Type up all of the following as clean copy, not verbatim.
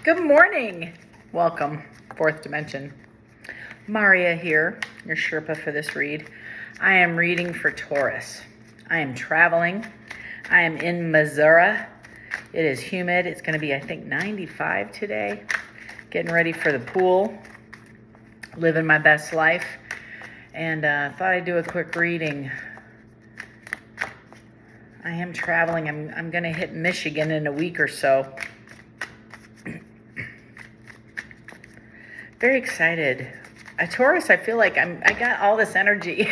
Good morning. Welcome, fourth dimension. Maria here, your Sherpa for this read. I am reading for Taurus. I am traveling. I am in Missouri. It is humid. It's going to be, I think, 95 today. Getting ready for the pool. Living my best life. And thought I'd do a quick reading. I am traveling. I'm going to hit Michigan in a week or so. Very excited. A Taurus, I feel like I got all this energy.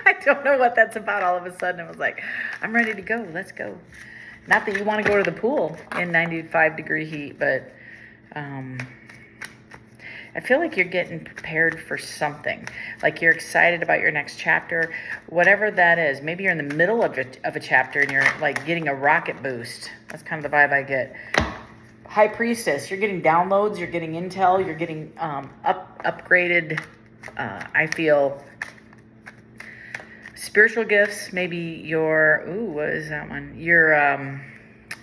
I don't know what that's about. All of a sudden, I was like, I'm ready to go. Let's go. Not that you want to go to the pool in 95-degree heat, but I feel like you're getting prepared for something. Like you're excited about your next chapter, whatever that is. Maybe you're in the middle of a chapter and you're like getting a rocket boost. That's kind of the vibe I get. High Priestess, you're getting downloads, you're getting intel, you're getting upgraded, I feel, spiritual gifts. Maybe your, what is that one? Your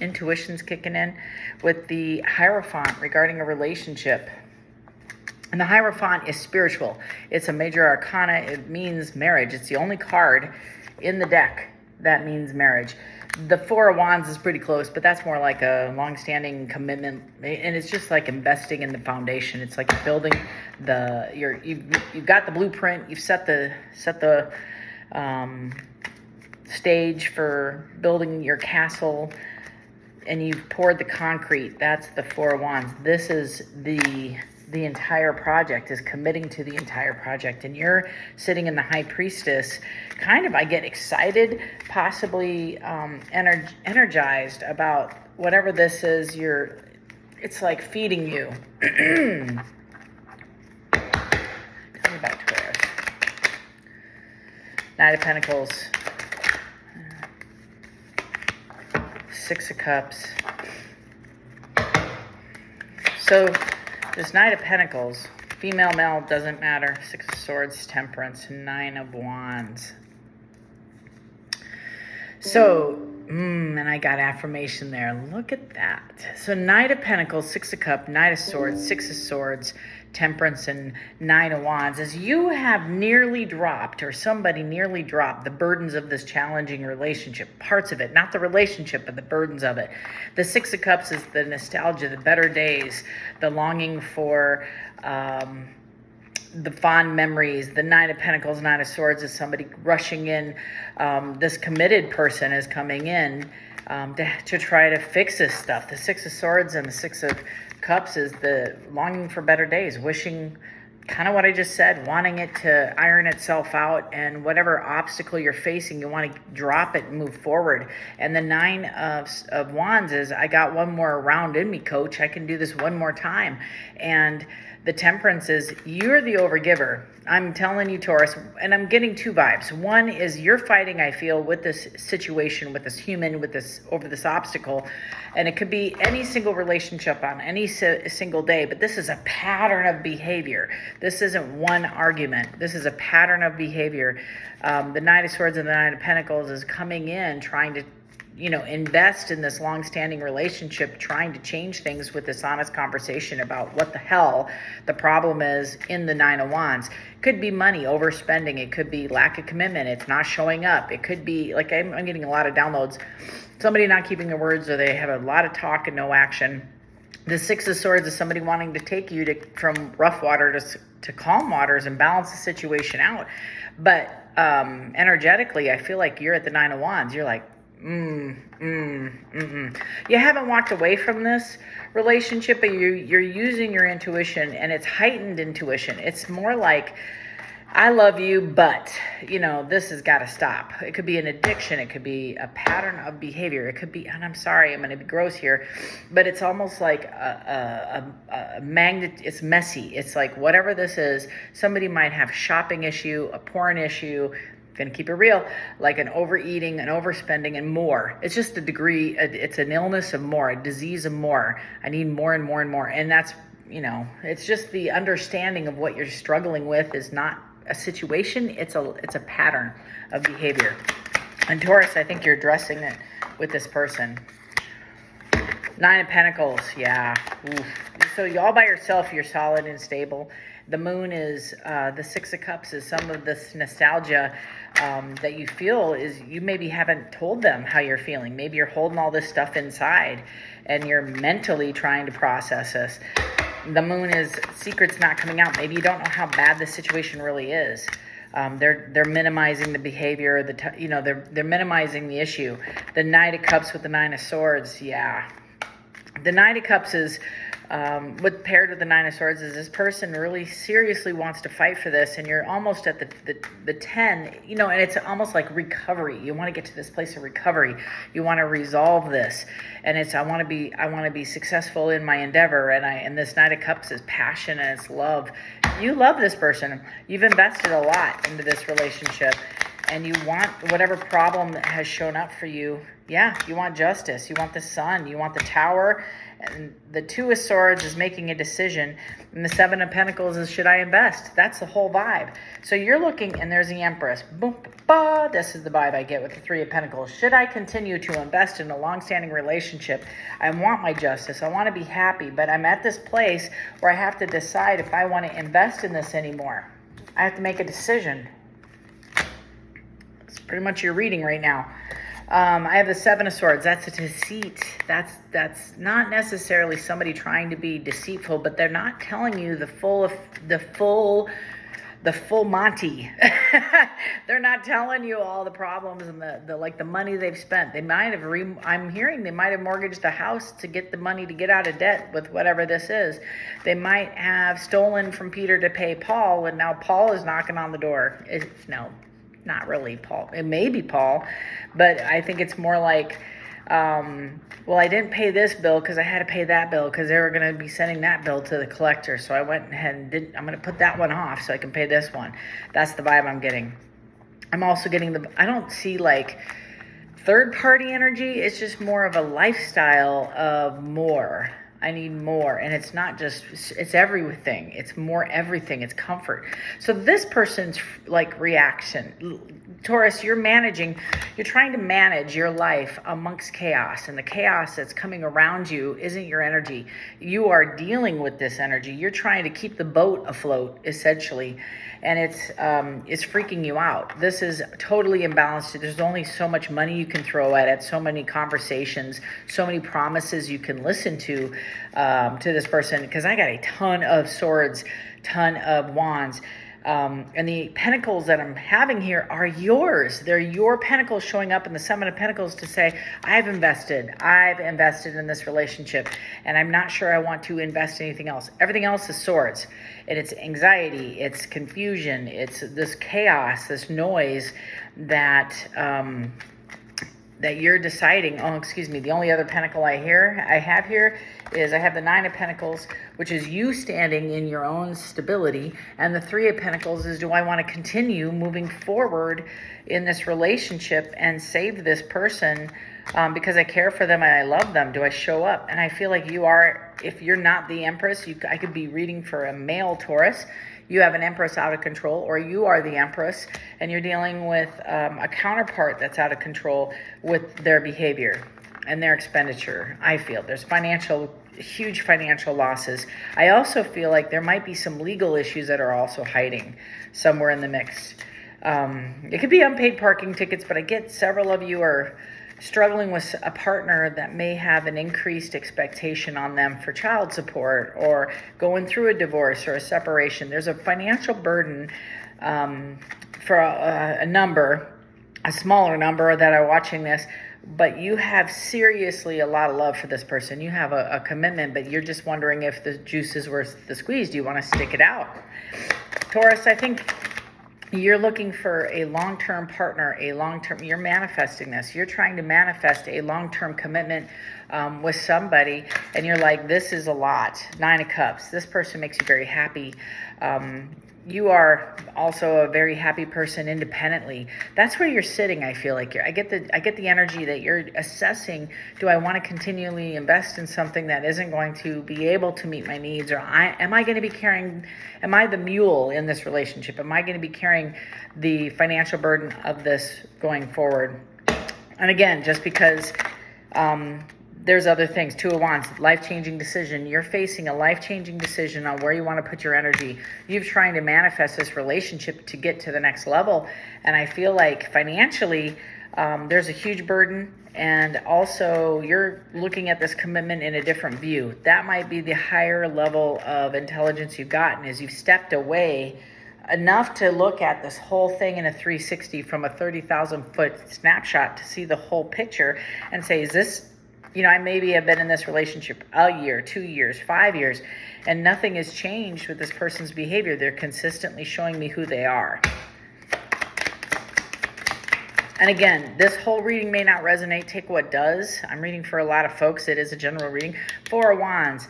intuition's kicking in with the Hierophant regarding a relationship. And the Hierophant is spiritual. It's a major arcana. It means marriage. It's the only card in the deck that means marriage. The Four of Wands is pretty close, but that's more like a long-standing commitment, and it's just like investing in the foundation. It's like building you've got the blueprint, you've set the stage for building your castle, and you've poured the concrete. That's the Four of Wands. This is the entire project, is committing to the entire project, and you're sitting in the High Priestess. Kind of, I get excited, possibly energized about whatever this is. It's like feeding you. Tell me about Taurus. Knight of Pentacles, Six of Cups. So this Knight of Pentacles, female, male, doesn't matter. Six of Swords, Temperance, Nine of Wands. So, and I got affirmation there. Look at that. So Knight of Pentacles, Six of Cups, Knight of Swords, Six of Swords, Temperance, and Nine of Wands. As you have nearly dropped, or somebody nearly dropped, the burdens of this challenging relationship, parts of it, not the relationship, but the burdens of it. The Six of Cups is the nostalgia, the better days, the longing for the fond memories. The Nine of Pentacles, Nine of Swords is somebody rushing in. This committed person is coming in to try to fix this stuff. The Six of Swords and the Six of Cups is the longing for better days, wishing, kind of what I just said, wanting it to iron itself out, and whatever obstacle you're facing, you want to drop it and move forward. And the Nine of Wands is, I got one more round in me, coach. I can do this one more time. And the Temperance is, you're the overgiver. I'm telling you, Taurus, and I'm getting two vibes. One is you're fighting, I feel, with this situation, with this human, with this, over this obstacle. And it could be any single relationship on any single day, but this is a pattern of behavior. This isn't one argument. This is a pattern of behavior. The Knight of Swords and the Nine of Pentacles is coming in, trying to invest in this long-standing relationship, trying to change things with this honest conversation about what the hell the problem is in the Nine of Wands. It could be money, overspending. It could be lack of commitment. It's not showing up. It could be, like, I'm getting a lot of downloads. Somebody not keeping their words, or they have a lot of talk and no action. The Six of Swords is somebody wanting to take you from rough water to calm waters and balance the situation out. But energetically, I feel like you're at the Nine of Wands. You're like, You haven't walked away from this relationship, but you're using your intuition, and it's heightened intuition. It's more like, I love you, but, this has got to stop. It could be an addiction. It could be a pattern of behavior. It could be, and I'm sorry, I'm going to be gross here, but it's almost like a magnet. It's messy. It's like whatever this is, somebody might have shopping issue, a porn issue, going to keep it real, like an overeating, an overspending, and more. It's just a degree, it's an illness of more, a disease of more. I need more and more and more. And that's, it's just the understanding of what you're struggling with is not a situation, it's a pattern of behavior. And Taurus, I think you're addressing it with this person. Nine of Pentacles, yeah. Oof. So you all by yourself, you're solid and stable. The moon is, the Six of Cups is some of this nostalgia that you feel is you maybe haven't told them how you're feeling. Maybe you're holding all this stuff inside and you're mentally trying to process this. The moon is secrets not coming out. Maybe you don't know how bad the situation really is. They're minimizing the behavior. They're minimizing the issue. The Knight of Cups with the Nine of Swords, yeah. The Knight of Cups is, with paired with the Nine of Swords, is this person really seriously wants to fight for this, and you're almost at the 10, and it's almost like recovery. You want to get to this place of recovery. You want to resolve this, and it's I want to be successful in my endeavor, and this Knight of Cups is passion and it's love. You love this person. You've invested a lot into this relationship, and you want whatever problem has shown up for you. Yeah, you want justice. You want the Sun. You want the Tower. And the Two of Swords is making a decision. And the Seven of Pentacles is, should I invest? That's the whole vibe. So you're looking, and there's the Empress. Boom, ba. This is the vibe I get with the Three of Pentacles. Should I continue to invest in a long-standing relationship? I want my justice. I want to be happy. But I'm at this place where I have to decide if I want to invest in this anymore. I have to make a decision. It's pretty much your reading right now. I have the Seven of Swords. That's a deceit. That's not necessarily somebody trying to be deceitful, but they're not telling you the full Monty. They're not telling you all the problems and the money they've spent. They might have I'm hearing they might have mortgaged the house to get the money to get out of debt with whatever this is. They might have stolen from Peter to pay Paul, and now Paul is knocking on the door. No. Not really Paul. It may be Paul, but I think it's more like, well, I didn't pay this bill because I had to pay that bill because they were going to be sending that bill to the collector. So I went ahead and I'm going to put that one off so I can pay this one. That's the vibe I'm getting. I'm also getting I don't see like third party energy. It's just more of a lifestyle of more. I need more. And it's not just, it's everything. It's more everything. It's comfort. So this person's like reaction, Taurus, you're trying to manage your life amongst chaos, and the chaos that's coming around you isn't your energy. You are dealing with this energy. You're trying to keep the boat afloat, essentially. And it's freaking you out. This is totally imbalanced. There's only so much money you can throw at it, so many conversations, so many promises you can listen to this person. Because I got a ton of swords, ton of wands. And the pentacles that I'm having here are yours. They're your pentacles showing up in the Seven of Pentacles to say, I've invested in this relationship, and I'm not sure I want to invest in anything else. Everything else is swords, and it's anxiety, it's confusion, it's this chaos, this noise that you're deciding. Oh, excuse me. The only other pentacle I have here is I have the Nine of Pentacles, which is you standing in your own stability. And the Three of Pentacles is, do I want to continue moving forward in this relationship and save this person because I care for them and I love them? Do I show up? And I feel like you are, if you're not the Empress, I could be reading for a male Taurus. You have an Empress out of control, or you are the Empress, and you're dealing with a counterpart that's out of control with their behavior and their expenditure. I feel there's huge financial losses. I also feel like there might be some legal issues that are also hiding somewhere in the mix. It could be unpaid parking tickets, but I get several of you are struggling with a partner that may have an increased expectation on them for child support, or going through a divorce or a separation. There's a financial burden for a smaller number that are watching this, but you have seriously a lot of love for this person. You have a commitment, but you're just wondering if the juice is worth the squeeze. Do you want to stick it out? Taurus, I think you're looking for a long-term partner, you're manifesting this. You're trying to manifest a long-term commitment with somebody, and you're like, this is a lot. Nine of Cups. This person makes you very happy. You are also a very happy person independently. That's where you're sitting. I feel like I get the energy that you're assessing. Do I want to continually invest in something that isn't going to be able to meet my needs, or am I the mule in this relationship? Am I going to be carrying the financial burden of this going forward? And again, just because there's other things. Two of Wands, life-changing decision. You're facing a life-changing decision on where you want to put your energy. You're trying to manifest this relationship to get to the next level. And I feel like financially, there's a huge burden. And also, you're looking at this commitment in a different view. That might be the higher level of intelligence you've gotten, is you've stepped away enough to look at this whole thing in a 360 from a 30,000 foot snapshot to see the whole picture and say, is this, I maybe have been in this relationship a year, 2 years, 5 years, and nothing has changed with this person's behavior. They're consistently showing me who they are. And again, this whole reading may not resonate. Take what does. I'm reading for a lot of folks. It is a general reading. Four of Wands.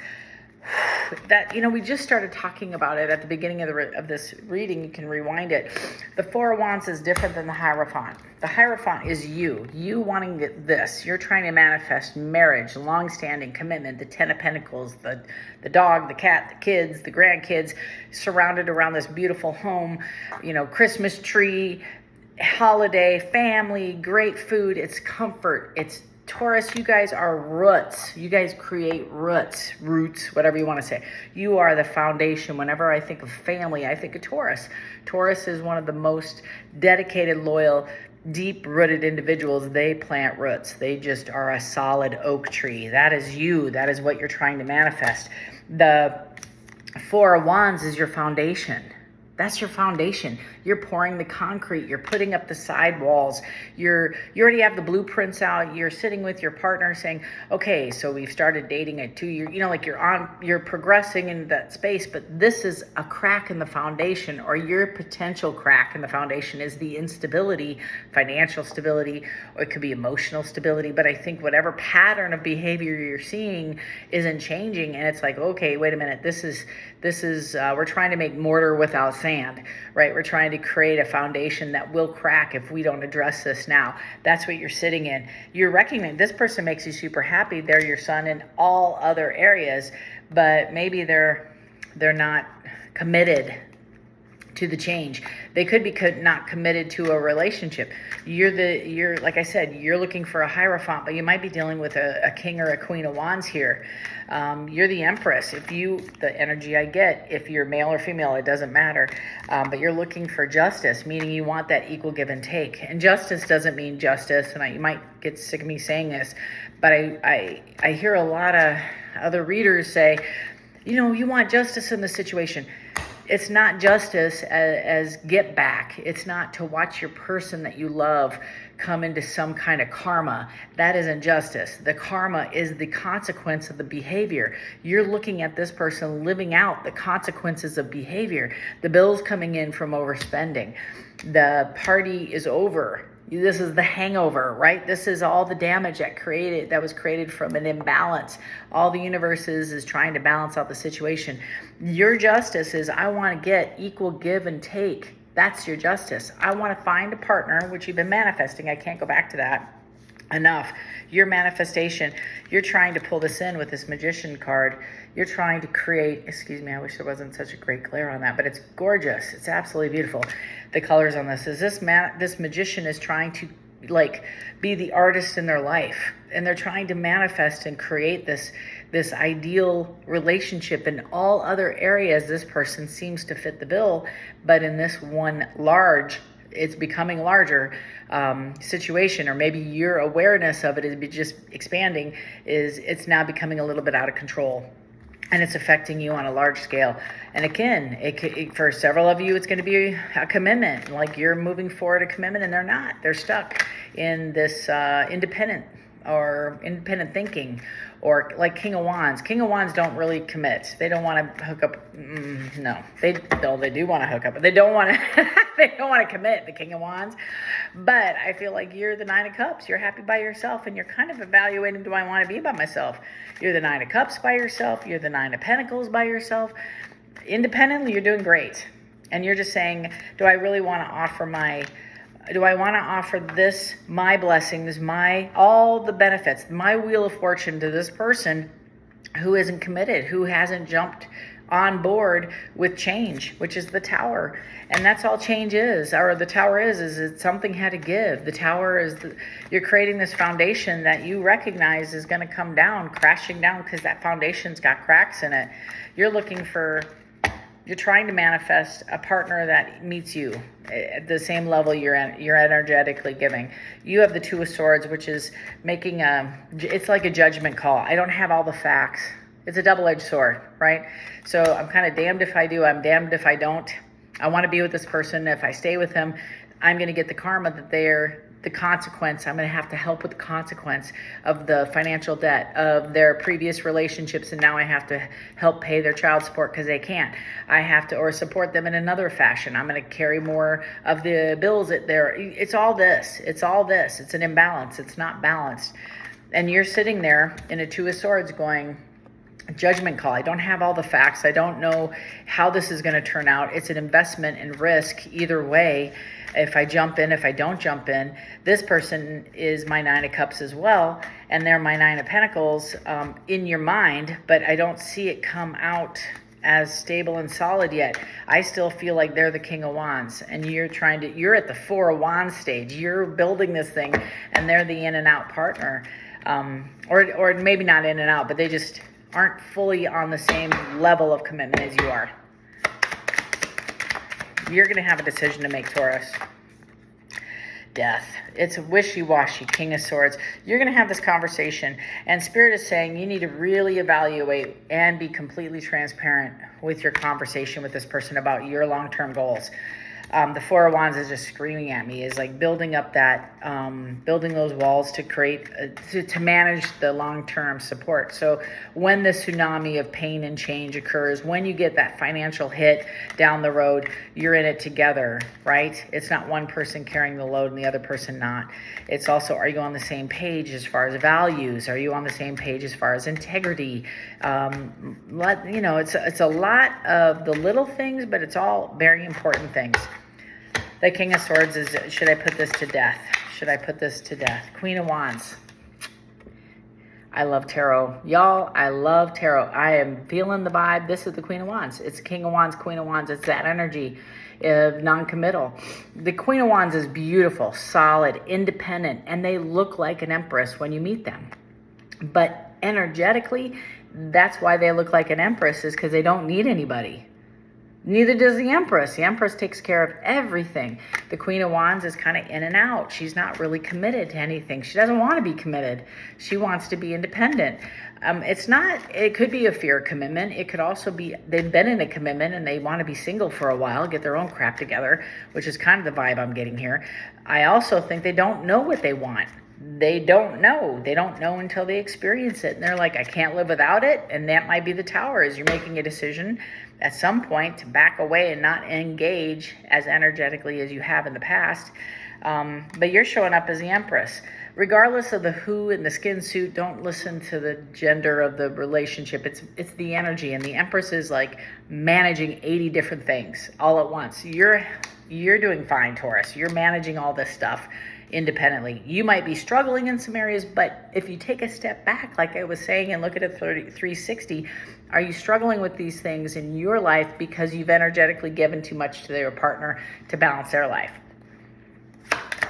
That, we just started talking about it at the beginning of this reading. You can rewind it. The Four of Wands is different than the Hierophant. The Hierophant is you wanting this. You're trying to manifest marriage, long-standing commitment, the Ten of Pentacles, the dog, the cat, the kids, the grandkids, surrounded around this beautiful home, Christmas tree, holiday, family, great food. It's comfort. It's Taurus, you guys are roots. You guys create roots, whatever you want to say. You are the foundation. Whenever I think of family, I think of Taurus. Taurus is one of the most dedicated, loyal, deep-rooted individuals. They plant roots. They just are a solid oak tree. That is you. That is what you're trying to manifest. The Four of Wands is your foundation. That's your foundation. You're pouring the concrete. You're putting up the side walls. You already have the blueprints out. You're sitting with your partner saying, okay, so we've started dating at 2 years, you're progressing in that space, but this is a crack in the foundation, or your potential crack in the foundation is the instability, financial stability, or it could be emotional stability. But I think whatever pattern of behavior you're seeing isn't changing. And it's like, okay, wait a minute. This is, we're trying to make mortar without sand, right? We're trying to create a foundation that will crack if we don't address this now. That's what you're sitting in. You're recognizing this person makes you super happy. They're your sun in all other areas, but maybe they're not committed to the change. They could be not committed to a relationship. You're like I said, you're looking for a Hierophant, but you might be dealing with a king or a queen of wands here. You're the Empress. The energy I get, if you're male or female, it doesn't matter. But you're looking for justice, meaning you want that equal give and take. And justice doesn't mean justice. And you might get sick of me saying this, but I hear a lot of other readers say, you want justice in the situation. It's not justice as get back. It's not to watch your person that you love come into some kind of karma. That isn't justice. The karma is the consequence of the behavior. You're looking at this person living out the consequences of behavior. The bills coming in from overspending. The party is over. This is the hangover, right? This is all the damage that was created from an imbalance. All the universe is trying to balance out the situation. Your justice is, I want to get equal give and take. That's your justice. I want to find a partner, which you've been manifesting. I can't go back to that enough. Your manifestation, you're trying to pull this in with this Magician card. You're trying to create, excuse me, I wish there wasn't such a great glare on that, but it's gorgeous. It's absolutely beautiful. The colors on this is this Magician is trying to be the artist in their life, and they're trying to manifest and create this ideal relationship. In all other areas, this person seems to fit the bill, but in this one it's becoming larger situation, or maybe your awareness of it is just expanding, it's now becoming a little bit out of control. And it's affecting you on a large scale. And again, for several of you, it's going to be a commitment. Like you're moving forward a commitment, and they're not. They're stuck in this independent thinking, or like King of Wands. King of Wands don't really commit. They don't want to hook up. No, they do want to hook up, but they don't want to. They don't want to commit. The King of Wands, but I feel like you're the Nine of Cups. You're happy by yourself, and you're kind of evaluating: do I want to be by myself? You're the Nine of Cups by yourself. You're the Nine of Pentacles by yourself. Independently, you're doing great, and you're just saying, do I really want to offer this, my blessings, all the benefits, my wheel of fortune to this person who isn't committed, who hasn't jumped on board with change, which is the Tower. And that's all change is, or the Tower is that something had to give. The Tower is, you're creating this foundation that you recognize is going to come down, crashing down, because that foundation's got cracks in it. You're trying to manifest a partner that meets you at the same level you're energetically giving. You have the Two of Swords, which is it's like a judgment call. I don't have all the facts. It's a double-edged sword, right? So I'm kind of damned if I do, I'm damned if I don't. I want to be with this person. If I stay with him, I'm going to get the karma that the consequence. I'm going to have to help with the consequence of the financial debt of their previous relationships, and now I have to help pay their child support because they can't. I have to, or support them in another fashion. I'm going to carry more of the bills at it's all this. It's an imbalance. It's not balanced. And you're sitting there in a Two of Swords going, judgment call. I don't have all the facts. I don't know how this is going to turn out. It's an investment and risk either way. If I jump in, if I don't jump in, this person is my Nine of Cups as well, and they're my Nine of Pentacles in your mind, but I don't see it come out as stable and solid yet. I still feel like they're the King of Wands, and you're at the Four of Wands stage. You're building this thing, and they're the in and out partner, or maybe not in and out, but they just aren't fully on the same level of commitment as you are. You're going to have a decision to make, Taurus. Death. It's wishy-washy, King of Swords. You're going to have this conversation, and Spirit is saying you need to really evaluate and be completely transparent with your conversation with this person about your long-term goals. The Four of Wands is just screaming at me, is like building up that, building those walls to create, to manage the long-term support. So when the tsunami of pain and change occurs, when you get that financial hit down the road, you're in it together, right? It's not one person carrying the load and the other person not. It's also, are you on the same page as far as values? Are you on the same page as far as integrity? It's a lot of the little things, but it's all very important things. The King of Swords is, should I put this to death? Should I put this to death? Queen of Wands. I love tarot. Y'all, I love tarot. I am feeling the vibe. This is the Queen of Wands. It's King of Wands, Queen of Wands. It's that energy of non-committal. The Queen of Wands is beautiful, solid, independent, and they look like an empress when you meet them. But energetically, that's why they look like an empress, is because they don't need anybody. Neither does the Empress. The Empress takes care of everything. The Queen of Wands is kind of in and out. She's not really committed to anything. She doesn't want to be committed. She wants to be independent. It could be a fear of commitment. It could also be they've been in a commitment and they want to be single for a while, get their own crap together, which is kind of the vibe I'm getting here. I also think they don't know what they want. They don't know. They don't know until they experience it. And they're like, I can't live without it. And that might be the Tower, is you're making a decision at some point to back away and not engage as energetically as you have in the past. But you're showing up as the Empress. Regardless of the who in the skin suit, don't listen to the gender of the relationship. It's the energy. And the Empress is like managing 80 different things all at once. You're doing fine, Taurus. You're managing all this stuff independently. You might be struggling in some areas, but if you take a step back, like I was saying, and look at a 360, are you struggling with these things in your life because you've energetically given too much to your partner to balance their life?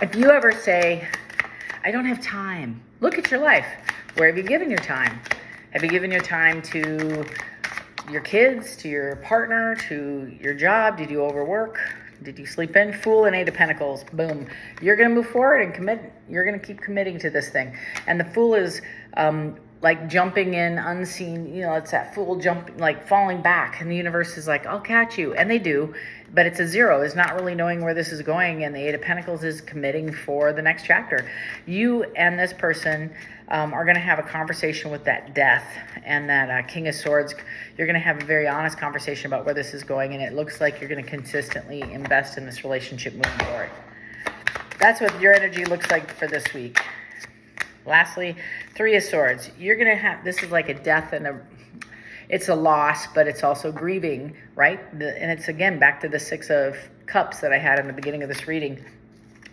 If you ever say, I don't have time, look at your life. Where have you given your time? Have you given your time to your kids, to your partner, to your job? Did you overwork? Did you sleep in? Fool and Eight of Pentacles. Boom. You're going to move forward and commit. You're going to keep committing to this thing. And the Fool is like jumping in unseen. It's that Fool jump, like falling back. And the universe is like, I'll catch you. And they do. But it's a zero. It's not really knowing where this is going. And the Eight of Pentacles is committing for the next chapter. You and this person are going to have a conversation with that death and that King of Swords. You're going to have a very honest conversation about where this is going, and it looks like you're going to consistently invest in this relationship moving forward. That's what your energy looks like for this week. Lastly, Three of Swords. You're going to have, this is like a death and it's a loss, but it's also grieving, right? And it's, again, back to the Six of Cups that I had in the beginning of this reading.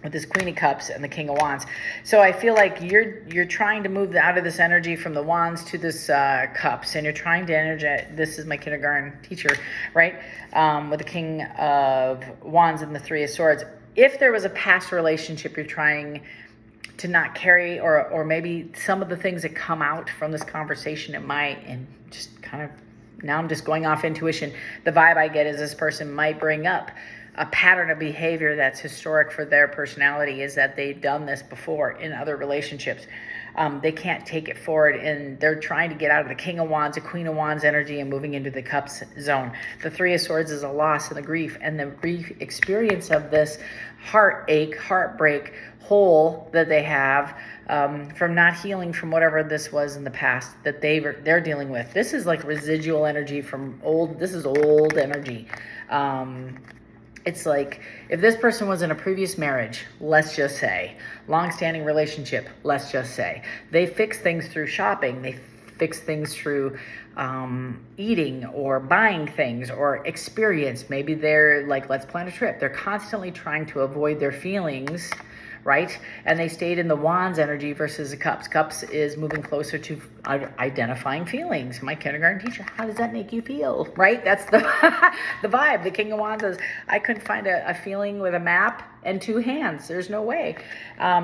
with this Queen of Cups and the King of Wands. So I feel like you're trying to move out of this energy from the Wands to this Cups, and you're trying to energize. This is my kindergarten teacher, right? With the King of Wands and the Three of Swords. If there was a past relationship you're trying to not carry, or maybe some of the things that come out from this conversation, it might, and just kind of, now I'm just going off intuition. The vibe I get is this person might bring up a pattern of behavior that's historic for their personality, is that they've done this before in other relationships. They can't take it forward, and they're trying to get out of the King of Wands, the Queen of Wands energy, and moving into the Cups zone. The Three of Swords is a loss and the grief, and the brief experience of this heartache, heartbreak, hole that they have from not healing from whatever this was in the past that they're dealing with. This is like residual energy from old. This is old energy. It's like if this person was in a previous marriage, let's just say, long-standing relationship, let's just say, they fix things through shopping, they fix things through eating or buying things or experience. Maybe they're like, let's plan a trip. They're constantly trying to avoid their feelings, right? And they stayed in the Wands energy versus the Cups. Cups is moving closer to identifying feelings. My kindergarten teacher, how does that make you feel, right? That's the the vibe. The King of Wands is, I couldn't find a feeling with a map and two hands. There's no way.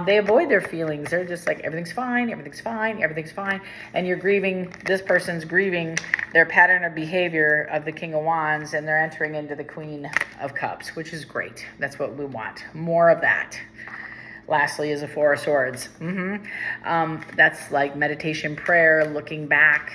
They avoid their feelings. They're just like, everything's fine, everything's fine, everything's fine. And you're grieving, this person's grieving their pattern of behavior of the King of Wands, and they're entering into the Queen of Cups, which is great. That's what we want. More of that. Lastly is a Four of Swords. That's like meditation, prayer, looking back.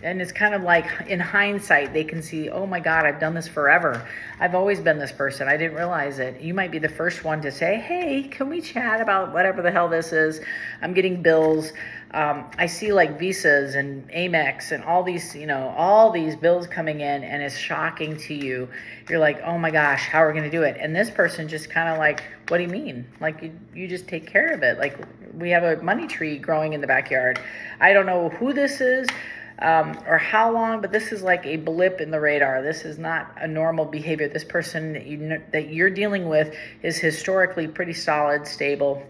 And it's kind of like in hindsight, they can see, oh my God, I've done this forever. I've always been this person. I didn't realize it. You might be the first one to say, hey, can we chat about whatever the hell this is? I'm getting bills. I see like Visas and Amex and all these bills coming in, and it's shocking to you. You're like, oh my gosh, how are we going to do it? And this person just kind of like, what do you mean? Like you just take care of it. Like we have a money tree growing in the backyard. I don't know who this is. Or how long, but this is like a blip in the radar. This is not a normal behavior. This person that you're dealing with is historically pretty solid, stable,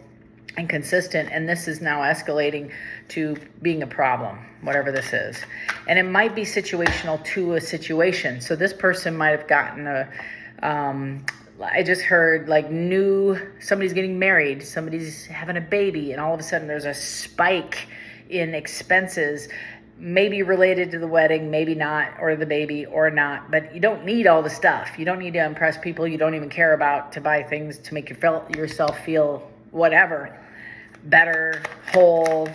and consistent, and this is now escalating to being a problem, whatever this is. And it might be situational to a situation. So this person might have gotten I just heard like somebody's getting married, somebody's having a baby, and all of a sudden there's a spike in expenses, maybe related to the wedding, maybe not, or the baby, or not. But you don't need all the stuff. You don't need to impress people you don't even care about to buy things to make yourself feel whatever, better, whole,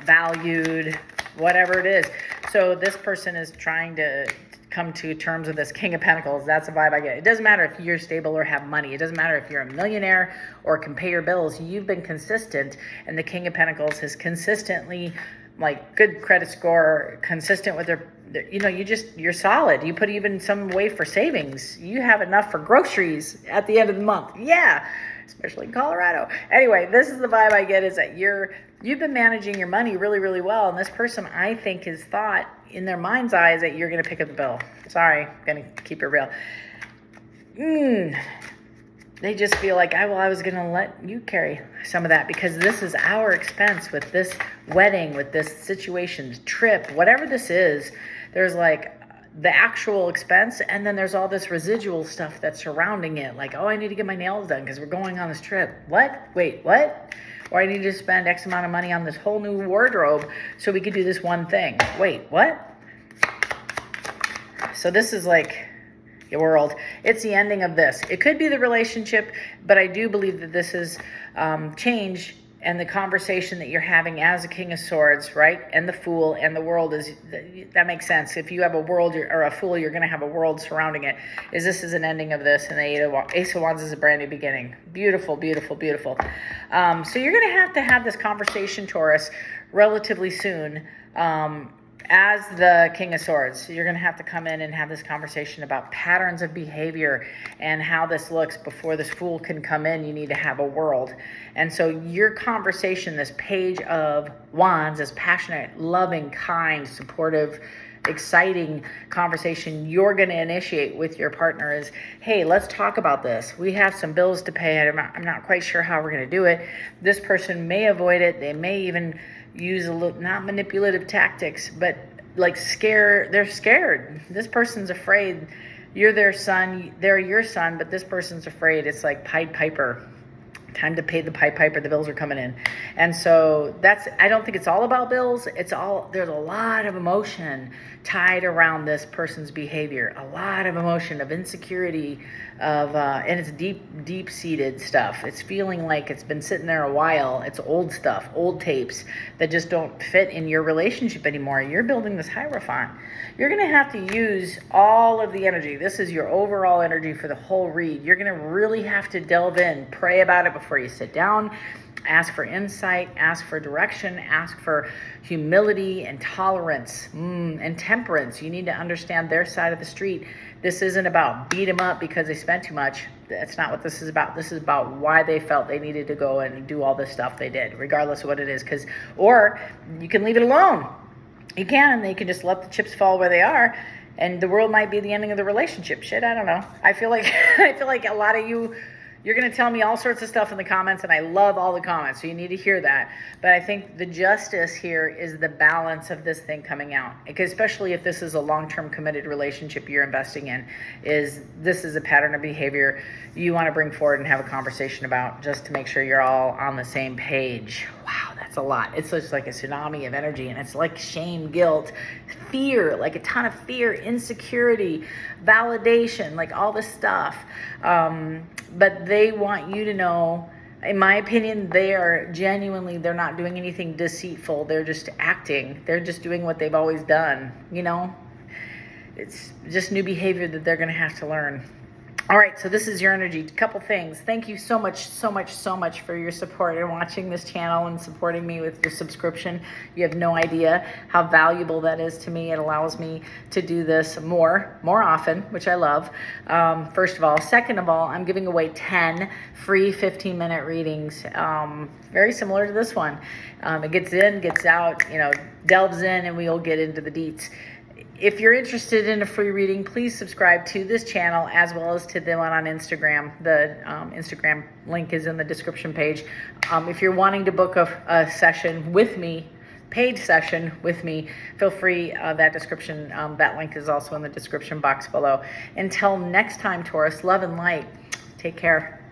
valued, whatever it is. So this person is trying to come to terms with this King of Pentacles. That's the vibe I get. It doesn't matter if you're stable or have money. It doesn't matter if you're a millionaire or can pay your bills. You've been consistent, and the King of Pentacles has consistently, like, good credit score, consistent with you're solid. You put even some way for savings. You have enough for groceries at the end of the month. Yeah, especially in Colorado. Anyway, this is the vibe I get, is that you've been managing your money really, really well. And this person, I think, has thought in their mind's eyes that you're going to pick up the bill. Sorry, I'm going to keep it real. They just feel like, I was going to let you carry some of that, because this is our expense with this wedding, with this situation, trip, whatever this is. There's like the actual expense, and then there's all this residual stuff that's surrounding it. Like, I need to get my nails done because we're going on this trip. What? Wait, what? Or I need to spend X amount of money on this whole new wardrobe so we could do this one thing. Wait, what? So this is like your world. It's the ending of this. It could be the relationship, but I do believe that this is change, and the conversation that you're having as a King of Swords, right? And the Fool and the World that makes sense. If you have a world or a Fool, you're going to have a world surrounding it. This is an ending of this, and the Ace of Wands is a brand new beginning. Beautiful, beautiful, beautiful. So you're going to have this conversation, Taurus, relatively soon. As the King of Swords, you're going to have to come in and have this conversation about patterns of behavior and how this looks. Before this Fool can come in, you need to have a world. And so your conversation, this Page of Wands, is passionate, loving, kind, supportive, exciting conversation you're going to initiate with your partner is, hey, let's talk about this. We have some bills to pay. I'm not quite sure how we're going to do it. This person may avoid it. They may even use not manipulative tactics, but like they're scared. This person's afraid. You're their son, they're your son, but this person's afraid. It's like Pied Piper. Time to pay the Pied Piper, the bills are coming in. And so I don't think it's all about bills. There's a lot of emotion tied around this person's behavior, a lot of emotion of insecurity, and it's deep-seated stuff. It's feeling like it's been sitting there a while. It's old stuff, old tapes that just don't fit in your relationship anymore. You're building this Hierophant. You're going to have to use all of the energy. This is your overall energy for the whole read. You're going to really have to delve in, pray about it before you sit down, ask for insight, ask for direction, ask for humility and tolerance and temperance. You need to understand their side of the street. This isn't about beat them up because they spent too much. That's not what this is about. This is about why they felt they needed to go and do all this stuff they did, regardless of what it is. Or you can leave it alone. You can, and they can just let the chips fall where they are, and the world might be the ending of the relationship. Shit, I don't know. I feel like a lot of you're going to tell me all sorts of stuff in the comments, and I love all the comments, so you need to hear that. But I think the justice here is the balance of this thing coming out, because especially if this is a long-term committed relationship you're investing in, this is a pattern of behavior you want to bring forward and have a conversation about, just to make sure you're all on the same page. Wow, that's a lot. It's just like a tsunami of energy, and it's like shame, guilt, fear, like a ton of fear, insecurity, validation, like all this stuff. But they want you to know, in my opinion, they're not doing anything deceitful. They're just acting. They're just doing what they've always done. It's just new behavior that they're going to have to learn. All right, so this is your energy. A couple things. Thank you so much for your support and watching this channel and supporting me with your subscription. You have no idea how valuable that is to me. It allows me to do this more often, which I love. First of all. Second of all, I'm giving away 10 free 15-minute readings, very similar to this one. It gets in, gets out, delves in, and we'll get into the deets. If you're interested in a free reading, please subscribe to this channel as well as to the one on Instagram. The Instagram link is in the description page. If you're wanting to book a session with me, paid session with me, feel free. That link is also in the description box below. Until next time, Taurus, love and light. Take care.